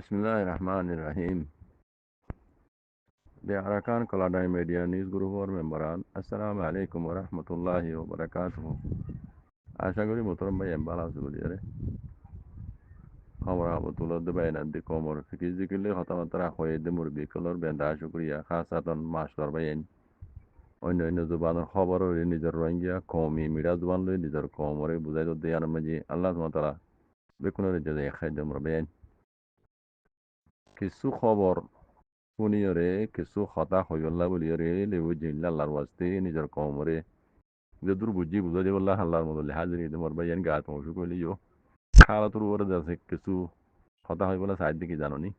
بسم الله الرحمن الرحيم. بأركان كلاداي ميديا نيوز جروب اور ممبران السلام عليكم ورحمة الله وبركاته. আশা করি মোহতরম ভাই ভালো আছে বলি আরে আমরা বতুলত দেবাই না দি কমর ফিজিক্যালি হতামাত্রা হয়ে দে মুরবি কলর বেন্দা শুক্রিয়া খাসাতন মাস্টার ভাই অন্য অন্য জুবানের খবর নিজের রোহিঙ্গা কমি মিডা জুবান লই নিজের কমরে বুঝাই দে আর মাঝি আল্লাহ তাআলা বেকুনের যে খাদ্য মরবেন কিছু খবর শুনিয়রে কিছু হতা হইল্লা বলিয়রে লেবু জিল্লা আল্লাহর ওয়াস্তে নিজের কমরে যদুর বুঝি বুঝা যে বললা আল্লাহর মধ্যে হাজির হইতে মরবা ইয়ান গাত মশু কইলিও খালাতুর উপরে যাচ্ছে কিছু হতা হই বলে সাইড দিকে জাননি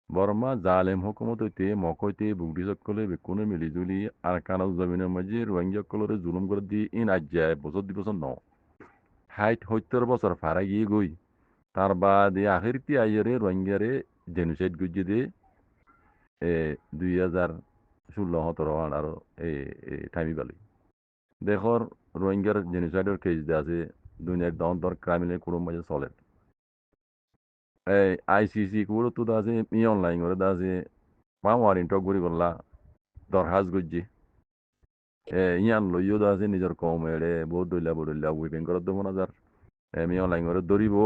বর্মা জালেম হুকুমত হইতে মকইতে বুগডি চক্কলে বেকুনে মিলিজুলি আর কানাল জমিনের মাঝে রোহিঙ্গা কলরে জুলুম করে দি ইন আজ্যায় বছর দি বছর ন 60-70 বছর ফারা গিয়ে গই তার বাদে আখিরতি আইয়ারে রোহিঙ্গারে জেনোসাইড গুজি দে 2016-17 আরো টাইমি পালি দেশৰ রোহিঙ্গার জেনোসাইডের কেস দিয়ে আছে দুনিয়ার দন্তর ক্রাইমিনাল কোনো মাঝে চলে এই আইসিসি কোনো তো আছে ই অনলাইন করে আছে পাওয়ার ইন্টক করি বললা দরহাজ গুজি ইয়ান লইও দা আছে নিজের কম এড়ে বহুত দইলা উইপেন করার দেবো না যার মি অনলাইন করে ধরিব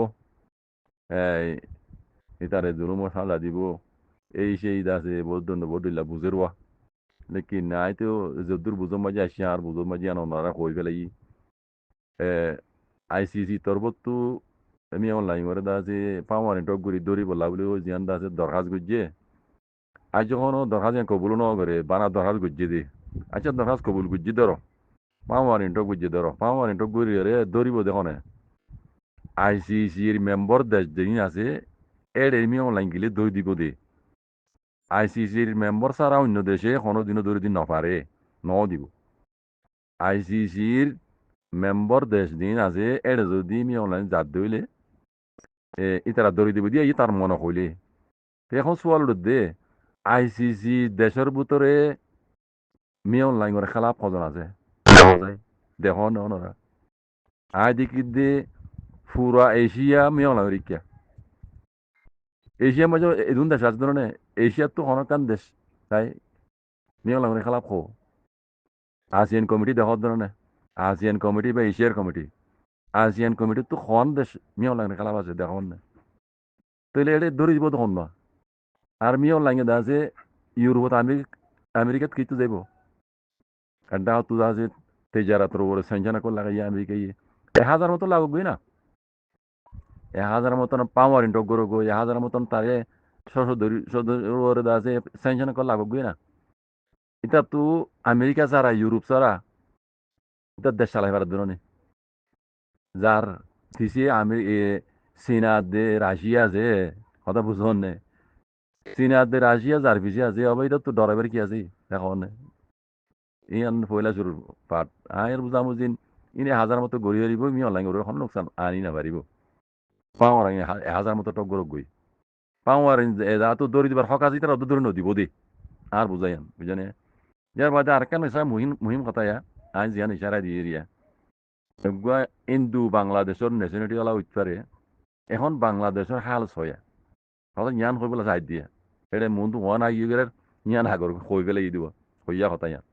এই ইতারে জুলুম সাজা দিব এই সেই আছে বহুত দইলা বুঝের লেকিন নাই তো যদুর বুঝোর মাঝে আসি আর বুঝোর মাঝে আন ওনারা কই ফেলাই আইসিসি তরবত্তু আমি অনলাইন করে দা আছে পাওয়ার টক গুড়ি দৌড়ি বলা বলে ওই জিয়ান দা আছে দরখাজ গুজে আজ যখন দরখাজ কবুল ন করে বানা দরখাজ গুজে দে আচ্ছা দরখাজ কবুল গুজি ধরো পাওয়ার টক গুজে ধরো পাওয়ার টক গুড়ি রে দৌড়িব দেখনে আইসিসির মেম্বার দেশ যিনি আছে এর এমি অনলাইন গেলে দই দিব দে আইসিসির মেম্বার ছাড়া অন্য দেশে কোনো দিনও দৌড়ি দিন নপারে ন দিব আইসিসির মেম্বার দেশ দিন আছে এর যদি মি অনলাইন জাত দইলে ইতারা দৌড়ি দিব দিয়ে ই তার মনে হইলে এখন সোয়াল দে আইসিসি দেশের ভিতরে মি অনলাইন করে খেলা কজন আছে দেখো নরা আই দেখি দে পুরা এশিয়া মি অনলাইন রিক্যা এশিয়ার মাঝে এদুন দেশ আছে ধরনের এশিয়ার তো অনেকান দেশ তাই মি অনলাইন করে খেলা খো আসিয়ান কমিটি দেখো ধরনের আসিয়ান কমিটি বা এশিয়ার কমিটি আসিয়ান কমিটি তো খন দেশ মি অনলাইন খেলা আছে দেখো না তাহলে এটা ধরে দিব তখন না আর মি অনলাইন আছে ইউরোপত আমেরিকাত কিছু যাইব কারণ তো আছে তেজারাতর উপরে সেঞ্চানা করে লাগাই আমেরিকায় 1000 মতো লাগবে না 1000 মতন পাওয়ার ইন্টক গরো গো 1000 মতন তারে সদরে আছে সেঞ্চানা করে লাগবে না এটা তো আমেরিকা ছাড়া ইউরোপ ছাড়া এটা দেশ চালাইবার ধরনে যার দিছে চীনা দে রাশিয়া যে কথা বুঝন নে চীনা দে রাশিয়া যার পিছিয়ে আছে অবৈ তো ডরাইবার কি আছে এখন ইয়ান পয়লা শুরুর পাঠ আয়ের বুঝামুজিন ইনে 1000 মতো গড়ি হারিব মি অনলাইন করে এখন নোকসান আনি না পারিব পাওয়ার 1000 মতো টক গরক গই পাওয়ার এদা তো দৌড়ি দিবার হক আছে তারা দৌড়ি নদীব দে আর বুঝাইয়ান বুঝানে যার বাদে আর কেন মুহিম মুহিম কথা আজ জিয়ান ইশারা দিয়ে দিয়া ইন্দু বাংলাদেশের ন্যাশনালিটি ওলা উঠপারে এখন বাংলাদেশের হাল ছয়া হয়তো জ্ঞান হয়ে বলে চাই দিয়া এটা মনটো হোৱা নাই গেলে জ্ঞান সাগর হৈ পেলাই দিব হইয়া কথা ইয়ান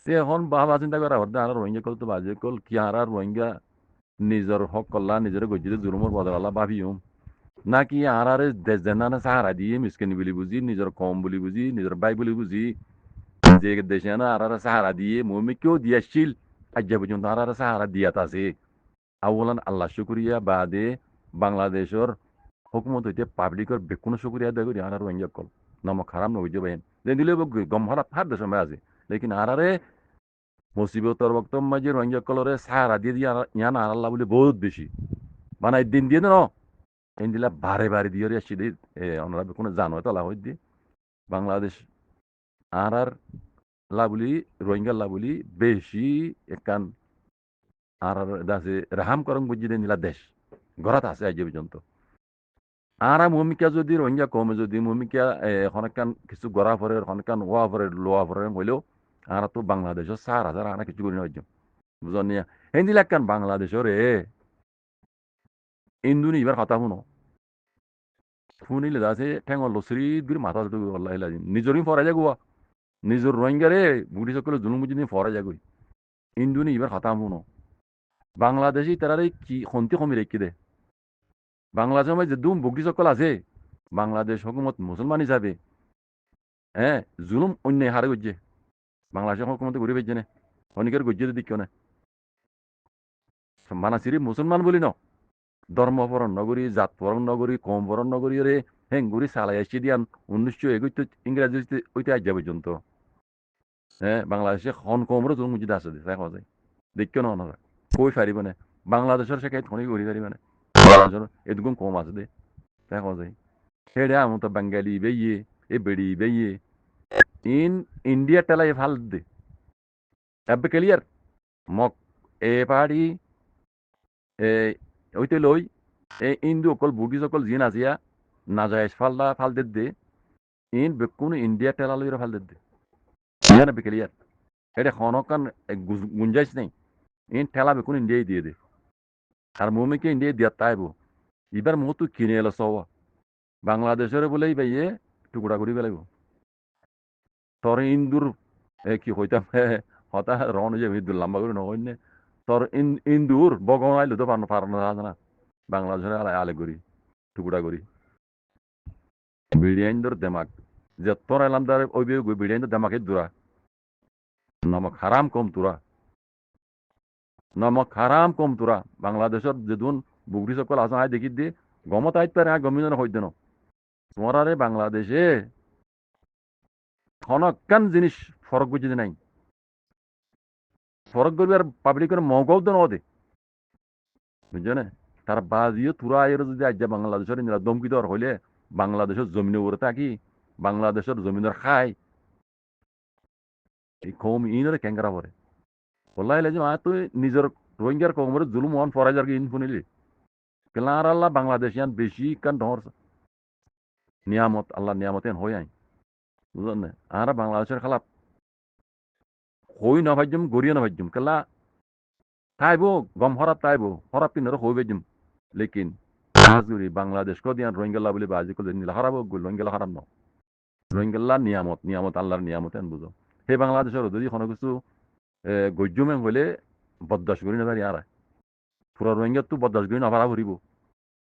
সে এখন বাবা চিন্তা করা হতে আর রোহিঙ্গা কল তো বাজে কল কি আর রোহিঙ্গা নিজের হক কল্লা নিজের গজ্জিতে জুলুমর বদলা ভাবিও নাকি আর দেশজেনা সাহারা দিয়ে মিসকিনি বলি বুঝি নিজের কম বলি বুঝি নিজের ভাই বলি বুঝি যে দেশে না আর সাহারা দিয়ে মমি কেউ দিয়াছিল আজ পর্যন্ত আর সাহারা দিয়াত আছে আউলান আল্লাহ শুক্রিয়া বাদে বাংলাদেশের হুকুমত হইতে পাবলিকের বেকুনো শুক্রিয়া দেয় করি আর রোহিঙ্গা কল নমক খারাপ নবুঝে বাইন যে দিলে গম হারা হার দেশের সময় আছে লেকিন আরারে মুসিবতর বক্ত মাঝে রোহিঙ্গা কলরে সাহারা দিয়ে দিয়ে ইয়ান আর আল্লাহ বলে বহুত বেশি মানে দিন দিয়ে ন এই দিলা বারে বারে দিয়ে আসছি দিয়ে ওনারা কোনো জানো তো আল্লাহ দিয়ে বাংলাদেশ আর লাবলি রোহিঙ্গা লাবলি বেশি একান আর দাসে রাহাম করং বুঝি দিয়ে নিলা দেশ ঘরাত আছে আজ পর্যন্ত আর মমিকা যদি রোহিঙ্গা কমে যদি মমিকা হনকান কিছু গড়া ফরে হনকান ওয়া ফরে লোয়া ফরে হইলেও আর তো বাংলাদেশের 4000 আনা কিছু করি নয় বুঝন নিয়া হিন্দি লাগান বাংলাদেশের ইন্দুনি এবার কথা শুনো ফুনিলে দাসে ঠেঙ্গল লসরি গুরি মাথা তো আল্লাহ ইলাজি নিজরই ফরা যাগুয়া নিজর রোহিঙ্গারে বুড়ি সকলে জুলুম বুঝি ফরা যাগুই ইন্দুনি এবার খাতাম হুনো বাংলাদেশি তারারে কি খন্তি কমি রেখে দে বাংলাদেশের মধ্যে দুম বুগরি সকল আছে বাংলাদেশ হুকুমত মুসলমান হিসাবে হ্যাঁ জুলুম অন্যায় হারে গজ্জে বাংলাদেশের হুকুমতে ঘুরে বেজে নে অনেকের গজ্জে দিক না মানাসিরি মুসলমান বলি ন ধর্মপরণ নগরী জাতপরণ নগরী কমপরণ নগরী রে হেঙ্গুরি সালাই আসছে দিয়ান 1921 ইংরেজি ওইতে আজ পর্যন্ত হ্যাঁ বাংলাদেশে খন কমরও জুলুম মুজিদ আছে দেখা যায় দেখিও না না কই পারিব না বাংলাদেশের সে খনি করি পারিব না বাংলাদেশের এদুগুন কম আছে দে দেখা যায় হেডে আমো তো বাঙালি বেইয়ে এ বেড়ি বেইয়ে ইন ইন্ডিয়া টেলাই ভাল দে এবে ক্লিয়ার মক এ পাড়ি এ ওইতে লই এ ইন্দু অকল বুদ্ধিজ অকল জিন আজিয়া নাজায়েজ ফাল দে ইন বেকুন ইন্ডিয়া টেলা লইরা ফাল দে ইয়ানা বে ক্লিয়ার এটা খনকান গুঞ্জাইশ নেই ইন ঠেলা বেকুন ইন্ডিয়াই দিয়ে দে আর মুমিকে ইন্ডিয়া দিয়া তাইবো এবার মো তুই কিনে এলো সব বাংলাদেশের বলেই বাইয়ে টুকুরা করি পেলাইব তোর ইন্দুর কি হইতাম হতা রন যে ইন্দুর লম্বা করে নয় তোর ইন্দুর বগন আইলো তো পারনো না বাংলাদেশের আলে করি টুকুরা করি বিড়িয়াইন্দর দেমাক যে তোর এলাম দারে ওই বিড়িয়াইন্দর দেমাকে দূরা নমক হারাম কম তুরা নমক হারাম কম তুরা বাংলাদেশের যেদিন বুগরি সকল আসন আয় দেখি দি গমত আইত পারে গমিন হইত ন তোমার বাংলাদেশে খনকান জিনিস ফরক বুঝিতে নাই ফরক করবি আর পাবলিকের মৌকাও তো নদে বুঝছো না তার বাজিও তুরা আয়ের যদি আজ বাংলাদেশের দমকি দেওয়ার হইলে বাংলাদেশের জমিনের উপরে থাকি বাংলাদেশের জমিনের খাই এই কম ইনরে ক্যাঙ্গারা পরে বললাই যে মা তুই নিজের রোহিঙ্গার কমরে জুলুম হন ফরাই যার ইন শুনিলি কেলা আর আল্লাহ বাংলাদেশিয়ান বেশি কান ধর নিয়ামত আল্লাহ নিয়ামত এন হই আই বুঝলেন না আর বাংলাদেশের খালাপ হই না ভাজ্যম গড়িয়ে না ভাজ্যম কেলা তাইবো গম হরাপ তাইবো হরাপ কিনারে হই বেজম লেকিন আজগুরি বাংলাদেশ কো দিয়ান রোহিঙ্গাল্লা বলে বাজি কো নিলা হারাবো রোহিঙ্গাল্লা হারাম ন রোহিঙ্গাল্লা নিয়ামত আল্লাহর নিয়ামত এন বুঝো সেই বাংলাদেশের যদি কোনো কিছু গজ্জুমে হইলে বদদাস করি না পারি আর পুরা রোহিঙ্গা তো বদদাস করি না ভাড়া ভরিব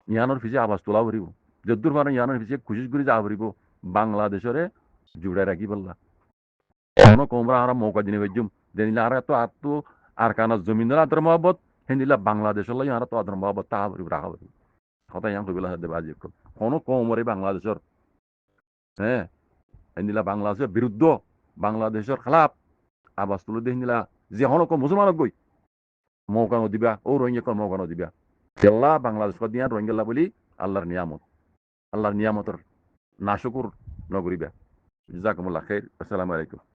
ইয়ানোর পিছিয়ে আবাস তোলা ভরিব যদ্দূর মানে ইয়ানোর পিছিয়ে খুশিস করে যা ভরিব বাংলাদেশরে জুড়াই রাখি বললা কোনো কোমরা আর মৌকা দিনে বেজুম দেনিলা আর তো আর কানা জমিনের আদর মহব্বত হেনিলা বাংলাদেশের লাই আর তো আদর মহব্বত তা ভরিব রাখা ভরিব কথা ইয়ান কইলা দেবে আজি কোনো কোমরে বাংলাদেশের হ্যাঁ হেনিলা বাংলাদেশের বিরুদ্ধ বাংলাদেশের খালাপ আবাস তুলে দিয়ে হেনিলা যে হনক মুসলমান গই মৌকা দিবা ও রোহিঙ্গা মৌকা দিবা কেল্লা বাংলাদেশ দিয়া রোহিঙ্গা বলি আল্লাহর নিয়ামতের নাশকুর নগরিবা জাজাকুমুল্লাহ খাইর আসসালামু আলাইকুম